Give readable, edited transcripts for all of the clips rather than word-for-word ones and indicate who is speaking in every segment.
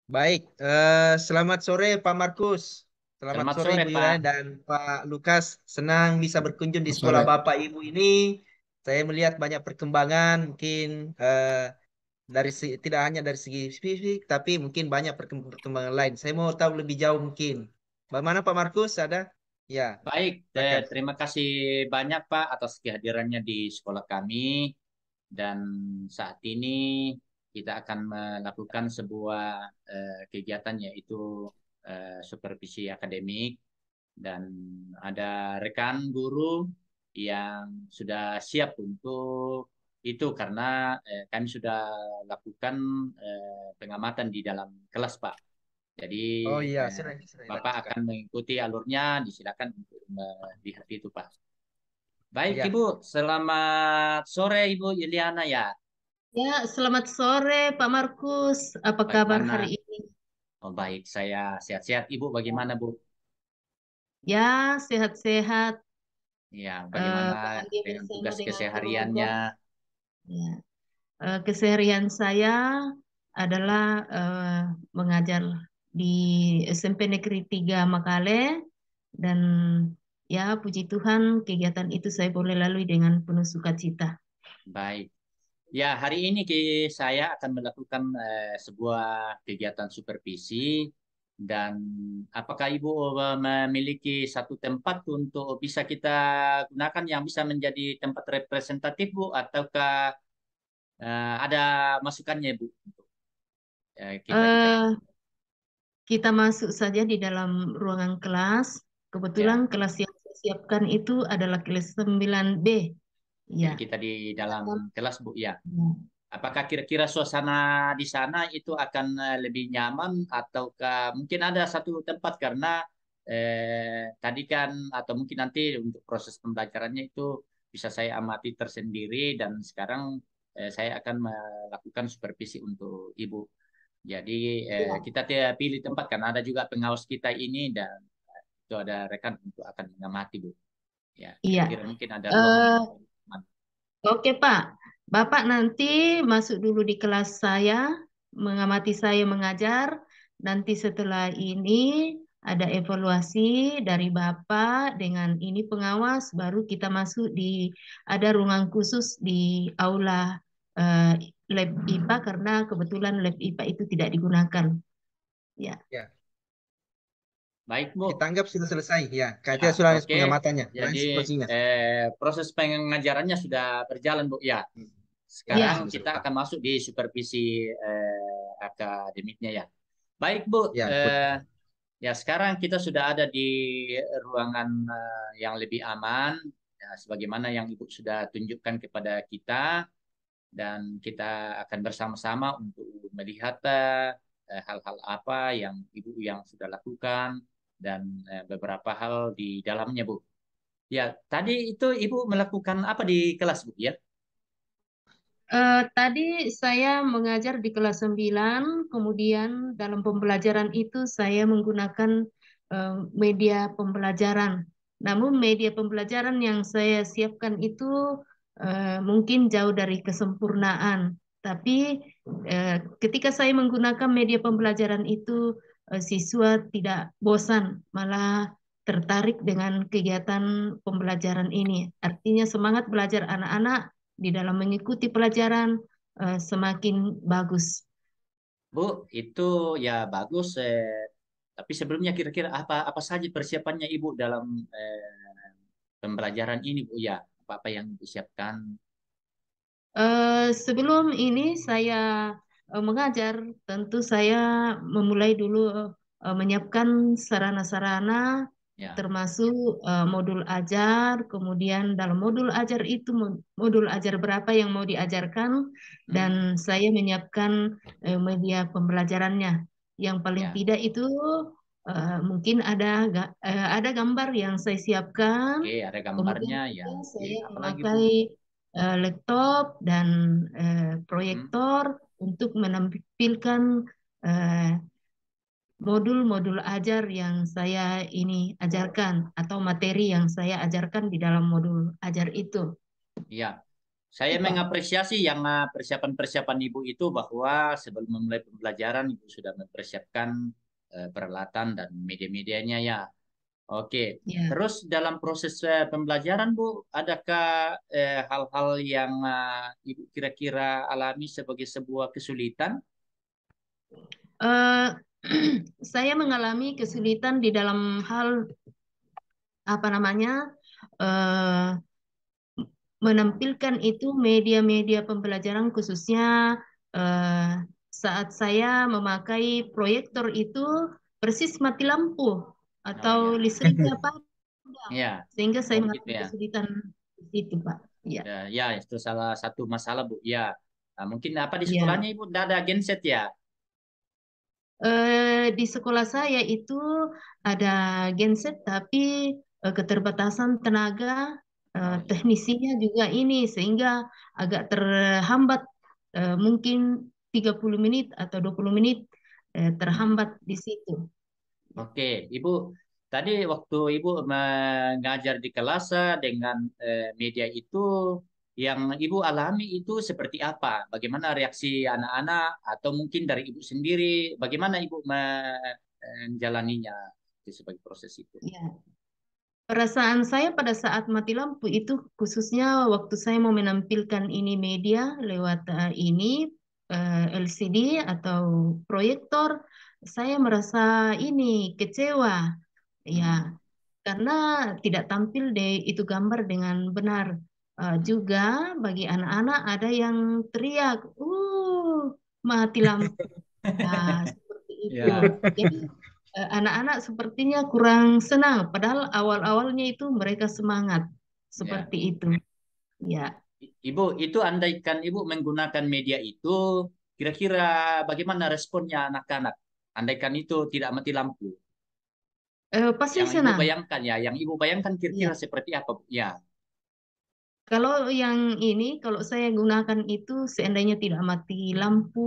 Speaker 1: Baik, selamat sore Pak Markus. Selamat
Speaker 2: Selamat
Speaker 1: sore
Speaker 2: sore,
Speaker 1: Ibu Yulani
Speaker 2: Pak.
Speaker 1: dan Pak Lukas. Senang bisa berkunjung di
Speaker 3: Selamat
Speaker 1: sekolah
Speaker 3: sore.
Speaker 1: Bapak Ibu ini. Saya melihat banyak perkembangan, mungkin tidak hanya dari segi fisik, tapi mungkin banyak perkembangan lain. Saya mau tahu lebih jauh mungkin. Bagaimana Pak Markus? Ada? Ya,
Speaker 2: Baik,
Speaker 1: silakan.
Speaker 2: terima kasih banyak, Pak, atas kehadirannya di sekolah kami. Dan saat ini kita akan melakukan sebuah kegiatan yaitu supervisi akademik. Dan ada rekan guru yang sudah siap untuk itu karena kami sudah lakukan pengamatan di dalam kelas, Pak. Jadi
Speaker 1: Oh iya,
Speaker 2: eh,
Speaker 1: saya
Speaker 2: Bapak
Speaker 1: lanjutkan.
Speaker 2: akan mengikuti alurnya, disilakan untuk melihat itu, Pak. Baik,
Speaker 1: Ya,
Speaker 2: Ibu. Selamat sore, Ibu Yuliana ya.
Speaker 3: Ya, selamat sore Pak Markus. Apa kabar hari
Speaker 2: Bagaimana?
Speaker 3: ini?
Speaker 2: Oh, baik, saya sehat-sehat. Ibu bagaimana, Bu?
Speaker 3: Ya, sehat-sehat.
Speaker 2: Ya, bagaimana
Speaker 3: Bahagia
Speaker 2: dengan
Speaker 3: bersama
Speaker 2: tugas
Speaker 3: dengan keluarga.
Speaker 2: kesehariannya?
Speaker 3: Ya, keseharian saya adalah mengajar di SMP Negeri 3 Makale dan ya puji Tuhan kegiatan itu saya boleh lalui dengan penuh sukacita.
Speaker 2: Baik. Ya, hari ini saya akan melakukan sebuah kegiatan supervisi dan apakah Ibu memiliki satu tempat untuk bisa kita gunakan yang bisa menjadi tempat representatif, Bu, ataukah ada masukannya, Bu, untuk kita-kita ini?
Speaker 3: Eh, Kita masuk saja di dalam ruangan kelas.
Speaker 2: Ya,
Speaker 3: Kebetulan kelas yang saya siapkan itu adalah kelas 9B.
Speaker 2: jadi
Speaker 3: Ya.
Speaker 2: kita di dalam kelas, Bu, ya.
Speaker 3: Ya.
Speaker 2: Apakah kira-kira suasana di sana itu akan lebih nyaman ataukah mungkin ada satu tempat karena tadi kan atau mungkin nanti untuk proses pembelajarannya itu bisa saya amati tersendiri dan sekarang saya akan melakukan supervisi untuk Ibu. Jadi
Speaker 3: Ya.
Speaker 2: kita tidak pilih tempat karena ada juga pengawas kita ini dan itu ada rekan untuk akan mengamati, Bu. Ya,
Speaker 3: Iya.
Speaker 2: kira-kira mungkin ada ruangan
Speaker 3: Eh,
Speaker 2: yang lebih aman.
Speaker 3: oke, Pak. Bapak nanti masuk dulu di kelas saya, mengamati saya mengajar. Nanti setelah ini ada evaluasi dari Bapak dengan ini pengawas, baru kita masuk di ada ruangan khusus di aula eh, lab IPA karena kebetulan lab IPA itu tidak digunakan. Ya.
Speaker 1: ya.
Speaker 2: Baik,
Speaker 1: Kita
Speaker 2: Bu.
Speaker 1: anggap sudah selesai. Ya,
Speaker 2: Ya,
Speaker 1: kita sudah
Speaker 2: oke.
Speaker 1: pengamatannya.
Speaker 2: Jadi
Speaker 1: Lanjut proses.
Speaker 2: proses pengajarannya sudah berjalan, Bu. Ya,
Speaker 1: Ya,
Speaker 2: sekarang
Speaker 3: Ya.
Speaker 1: sudah
Speaker 2: kita
Speaker 1: selesai.
Speaker 2: akan masuk di supervisi akademiknya ya. Baik, Bu.
Speaker 1: Ya,
Speaker 2: Ya, sekarang kita sudah ada di ruangan yang lebih aman, ya, sebagaimana yang Ibu sudah tunjukkan kepada kita, dan kita akan bersama-sama untuk melihat hal-hal apa yang Ibu yang sudah lakukan dan beberapa hal di dalamnya, Bu. Ya, tadi itu Ibu melakukan apa di kelas, Bu, ya?
Speaker 3: Tadi saya mengajar di kelas 9, kemudian dalam pembelajaran itu saya menggunakan media pembelajaran. Namun media pembelajaran yang saya siapkan itu mungkin jauh dari kesempurnaan. Tapi ketika saya menggunakan media pembelajaran itu, siswa tidak bosan, malah tertarik dengan kegiatan pembelajaran ini. Artinya semangat belajar anak-anak di dalam mengikuti pelajaran semakin bagus.
Speaker 2: Bu, itu ya bagus. Tapi sebelumnya kira-kira apa apa saja persiapannya Ibu dalam pembelajaran ini, Bu? Ya, apa-apa yang disiapkan?
Speaker 3: Sebelum ini saya mengajar, tentu saya memulai dulu menyiapkan sarana-sarana
Speaker 2: Ya,
Speaker 3: termasuk modul ajar, kemudian dalam modul ajar itu modul ajar berapa yang mau diajarkan dan
Speaker 2: hmm,
Speaker 3: saya menyiapkan media pembelajarannya. Yang paling
Speaker 2: ya,
Speaker 3: tidak itu mungkin ada gambar yang saya siapkan,
Speaker 2: oke, ada gambarnya
Speaker 3: kemudian
Speaker 2: ya.
Speaker 3: juga
Speaker 2: Oke,
Speaker 3: saya
Speaker 2: apalagi Bu?
Speaker 3: memakai laptop dan
Speaker 2: Hmm,
Speaker 3: proyektor untuk menampilkan eh, modul-modul ajar yang saya ini ajarkan atau materi yang saya ajarkan di dalam modul ajar itu.
Speaker 2: ya. Saya
Speaker 3: Itu, Pak.
Speaker 2: mengapresiasi yang persiapan-persiapan Ibu itu bahwa sebelum memulai pembelajaran Ibu sudah mempersiapkan peralatan dan media-medianya ya. Oke.
Speaker 3: Ya.
Speaker 2: Terus dalam proses pembelajaran Bu, adakah hal-hal yang Ibu kira-kira alami sebagai sebuah kesulitan?
Speaker 3: Eh, saya mengalami kesulitan di dalam hal apa namanya eh, menampilkan itu media-media pembelajaran khususnya eh, saat saya memakai proyektor itu persis mati lampu
Speaker 2: Oh
Speaker 3: atau
Speaker 2: ya,
Speaker 3: listriknya padam
Speaker 2: ya.
Speaker 3: sehingga saya
Speaker 2: Oh begitu
Speaker 3: mengalami
Speaker 2: ya.
Speaker 3: kesulitan di situ Pak. Ya,
Speaker 2: Ya, ya itu salah satu masalah Bu. Ya, nah, mungkin apa di
Speaker 3: ya.
Speaker 2: sekolahnya Ibu tidak ada genset ya?
Speaker 3: Di sekolah saya itu ada genset tapi keterbatasan tenaga
Speaker 2: Oh ya.
Speaker 3: teknisinya juga ini sehingga agak terhambat mungkin 30 menit atau 20 menit
Speaker 2: Hmm.
Speaker 3: terhambat di situ.
Speaker 2: Oke, Ibu, tadi waktu Ibu mengajar di kelas dengan media itu, yang Ibu alami itu seperti apa? Bagaimana reaksi anak-anak atau mungkin dari Ibu sendiri? Bagaimana Ibu menjalaninya itu sebagai proses itu?
Speaker 3: Ya. Perasaan saya pada saat mati lampu itu khususnya waktu saya mau menampilkan ini media lewat ini LCD atau proyektor, saya merasa ini kecewa ya
Speaker 2: Hmm.
Speaker 3: karena tidak tampil deh itu gambar dengan benar.
Speaker 2: Hmm.
Speaker 3: Juga bagi anak-anak ada yang teriak, mati lampu. Nah, seperti itu.
Speaker 2: Ya,
Speaker 3: Jadi anak-anak sepertinya kurang senang, padahal awal-awalnya itu mereka semangat
Speaker 2: ya.
Speaker 3: seperti itu. Ya,
Speaker 2: Ibu, itu andaikan Ibu menggunakan media itu, kira-kira bagaimana responnya anak-anak? Andaikan itu tidak mati lampu.
Speaker 3: pasti
Speaker 2: Yang Ibu
Speaker 3: senang.
Speaker 2: bayangkan ya, yang Ibu bayangkan kira-kira
Speaker 3: Ya,
Speaker 2: seperti apa, Bu? Ya,
Speaker 3: kalau yang ini, kalau saya gunakan itu seandainya tidak mati lampu,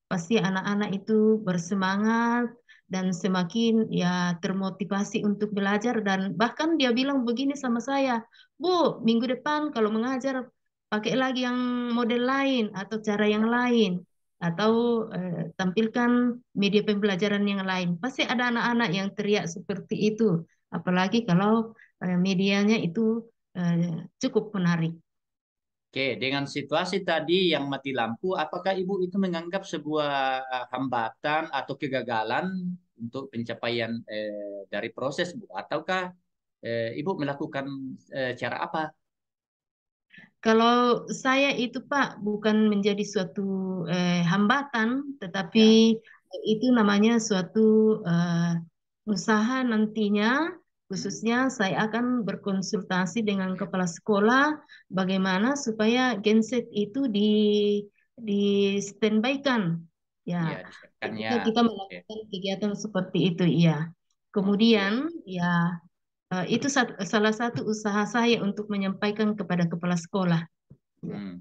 Speaker 3: pasti anak-anak itu bersemangat dan semakin ya termotivasi untuk belajar dan bahkan dia bilang begini sama saya, Bu, minggu depan kalau mengajar pakai lagi yang model lain atau cara yang
Speaker 2: ya.
Speaker 3: lain atau tampilkan media pembelajaran yang lain. Pasti ada anak-anak yang teriak seperti itu, apalagi kalau medianya itu cukup menarik.
Speaker 2: Oke, dengan situasi tadi yang mati lampu, apakah Ibu itu menganggap sebuah hambatan atau kegagalan untuk pencapaian dari proses, Bu? Ataukah Ibu melakukan cara apa?
Speaker 3: Kalau saya itu Pak bukan menjadi suatu hambatan,
Speaker 2: Ya,
Speaker 3: tetapi itu namanya suatu usaha nantinya.
Speaker 2: hmm,
Speaker 3: Khususnya saya akan berkonsultasi dengan kepala sekolah bagaimana supaya genset itu di standby-kan.
Speaker 2: ya
Speaker 3: Ya,
Speaker 2: disiapkannya.
Speaker 3: ketika kita
Speaker 2: Oke,
Speaker 3: melakukan kegiatan seperti itu, iya.
Speaker 2: oke.
Speaker 3: Kemudian ya itu salah satu usaha saya untuk menyampaikan kepada kepala sekolah. Ya.
Speaker 2: Hmm.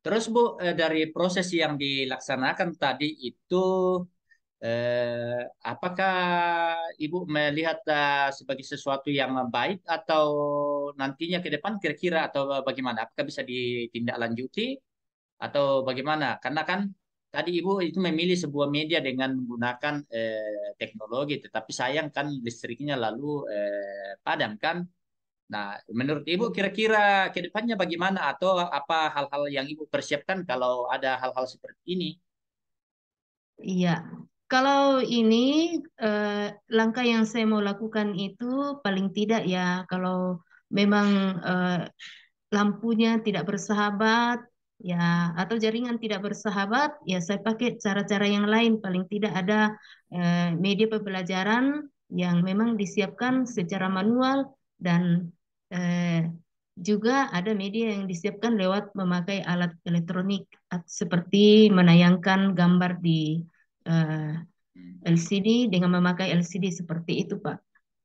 Speaker 2: Terus Bu, dari proses yang dilaksanakan tadi itu, apakah Ibu melihat sebagai sesuatu yang baik atau nantinya ke depan kira-kira atau bagaimana? Apakah bisa ditindaklanjuti atau bagaimana? Karena kan tadi Ibu itu memilih sebuah media dengan menggunakan teknologi, tetapi sayang kan listriknya lalu padam kan? Nah, menurut Ibu kira-kira ke depannya bagaimana atau apa hal-hal yang Ibu persiapkan kalau ada hal-hal seperti ini?
Speaker 3: Iya, kalau ini eh, langkah yang saya mau lakukan itu paling tidak ya kalau memang eh, lampunya tidak bersahabat ya atau jaringan tidak bersahabat ya saya pakai cara-cara yang lain paling tidak ada media pembelajaran yang memang disiapkan secara manual dan eh, juga ada media yang disiapkan lewat memakai alat elektronik seperti menayangkan gambar di eh,
Speaker 2: Hmm.
Speaker 3: LCD dengan memakai LCD seperti itu, Pak.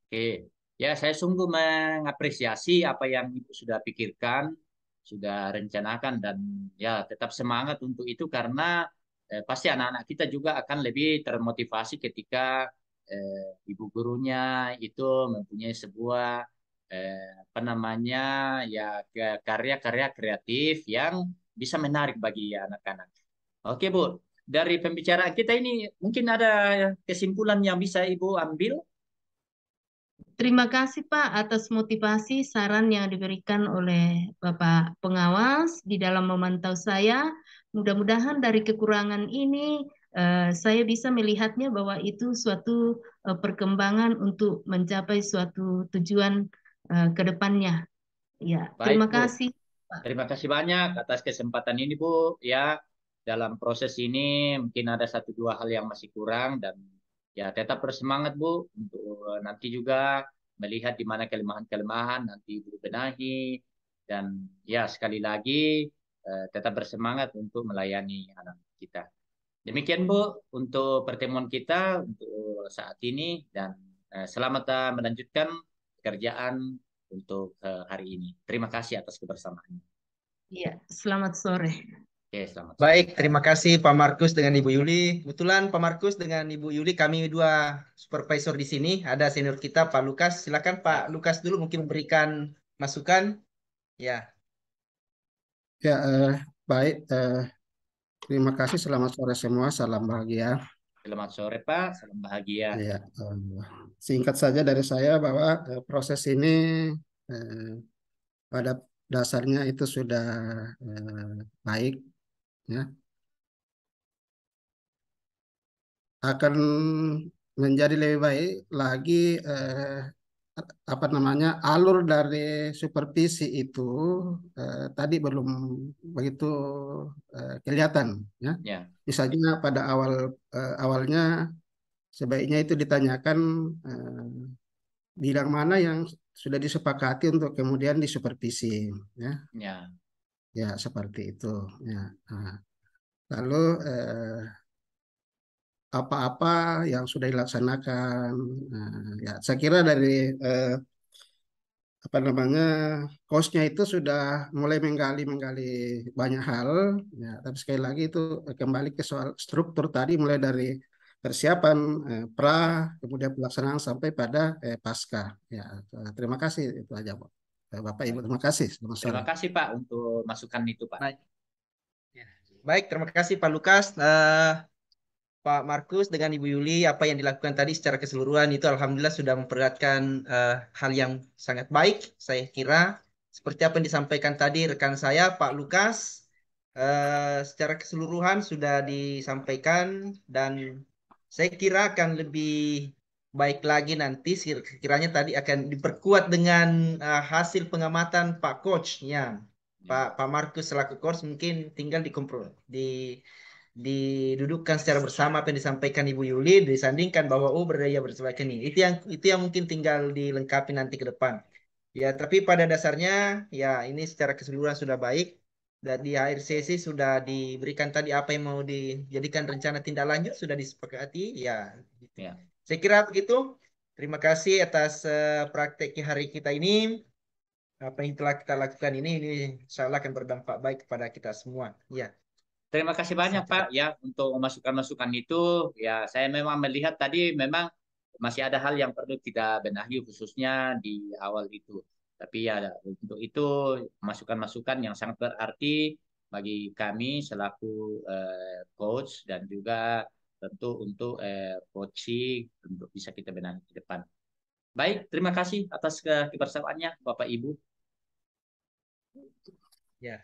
Speaker 2: Oke, ya saya sungguh mengapresiasi apa yang Ibu sudah pikirkan, sudah rencanakan dan ya tetap semangat untuk itu karena pasti anak-anak kita juga akan lebih termotivasi ketika ibu gurunya itu mempunyai sebuah apa namanya ya karya-karya kreatif yang bisa menarik bagi anak-anak. Oke, Bu. Dari pembicaraan kita ini mungkin ada kesimpulan yang bisa Ibu ambil?
Speaker 3: Terima kasih Pak atas motivasi saran yang diberikan oleh Bapak pengawas di dalam memantau saya. Mudah-mudahan dari kekurangan ini saya bisa melihatnya bahwa itu suatu perkembangan untuk mencapai suatu tujuan ke depannya. Ya,
Speaker 2: Baik,
Speaker 3: terima
Speaker 2: Bu.
Speaker 3: kasih Pak.
Speaker 2: Terima kasih banyak atas kesempatan ini, Bu. Ya, dalam proses ini mungkin ada satu dua hal yang masih kurang dan ya tetap bersemangat, Bu, untuk nanti juga melihat di mana kelemahan-kelemahan nanti Ibu benahi dan ya sekali lagi tetap bersemangat untuk melayani anak kita. Demikian, Bu, untuk pertemuan kita untuk saat ini dan selamat melanjutkan pekerjaan untuk hari ini. Terima kasih atas kebersamaannya.
Speaker 3: Ya, selamat sore.
Speaker 2: Oke, selamat sore.
Speaker 1: Baik, terima kasih Pak Markus dengan Ibu Yuli. Kebetulan Pak Markus dengan Ibu Yuli, kami dua supervisor di sini. Ada senior kita, Pak Lukas. Silakan Pak
Speaker 2: Ya,
Speaker 1: Lukas dulu mungkin memberikan masukan. Ya,
Speaker 4: Ya, baik. Terima kasih. Selamat sore semua. Salam bahagia.
Speaker 2: selamat sore, Pak. Salam bahagia.
Speaker 4: Ya, singkat saja dari saya bahwa proses ini eh, pada dasarnya itu sudah baik, ya. Akan menjadi lebih baik lagi apa namanya alur dari supervisi itu tadi belum begitu kelihatan, ya.
Speaker 2: Ya,
Speaker 4: Misalnya pada awalnya sebaiknya itu ditanyakan eh, bidang mana yang sudah disepakati untuk kemudian disupervisi, ya,
Speaker 2: ya,
Speaker 4: ya seperti itu, ya. Nah, lalu apa-apa yang sudah dilaksanakan, nah, ya saya kira dari eh, apa namanya kosnya itu sudah mulai menggali banyak hal, ya. Tapi sekali lagi itu kembali ke soal struktur tadi, mulai dari persiapan pra, kemudian pelaksanaan sampai pada pasca. Ya, terima kasih itu aja, Bu. Bapak Ibu,
Speaker 2: baik.
Speaker 4: terima kasih. Selamat sore.
Speaker 2: Terima kasih, Pak, untuk masukan itu, Pak.
Speaker 1: baik. Ya. Baik, terima kasih Pak Lukas. Pak Markus dengan Ibu Yuli, apa yang dilakukan tadi secara keseluruhan itu Alhamdulillah sudah memperlihatkan hal yang sangat baik, saya kira. Seperti apa yang disampaikan tadi rekan saya, Pak Lukas, secara keseluruhan sudah disampaikan dan saya kira akan lebih baik lagi nanti, sekiranya tadi akan diperkuat dengan hasil pengamatan Pak Coach, ya.
Speaker 2: Ya,
Speaker 1: Pak Markus selaku coach mungkin tinggal didudukkan secara bersama apa yang disampaikan Ibu Yuli disandingkan bahwa oh berdaya bersebagainya ini itu yang mungkin tinggal dilengkapi nanti ke depan ya tapi pada dasarnya ya ini secara keseluruhan sudah baik dan di akhir sesi sudah diberikan tadi apa yang mau dijadikan rencana tindak lanjut sudah disepakati ya gitu.
Speaker 2: ya.
Speaker 1: Saya kira begitu. Terima kasih atas prakteknya hari kita ini. Apa yang telah kita lakukan ini insya Allah akan berdampak baik kepada kita semua ya.
Speaker 2: Terima kasih banyak, Pak, ya, untuk masukan-masukan itu. Ya, saya memang melihat tadi memang masih ada hal yang perlu kita benahi khususnya di awal itu. Tapi ya, untuk itu masukan-masukan yang sangat berarti bagi kami selaku coach dan juga tentu untuk coaching untuk bisa kita benahi ke depan. Baik, terima kasih atas kebersamaannya, Bapak Ibu.
Speaker 1: Ya.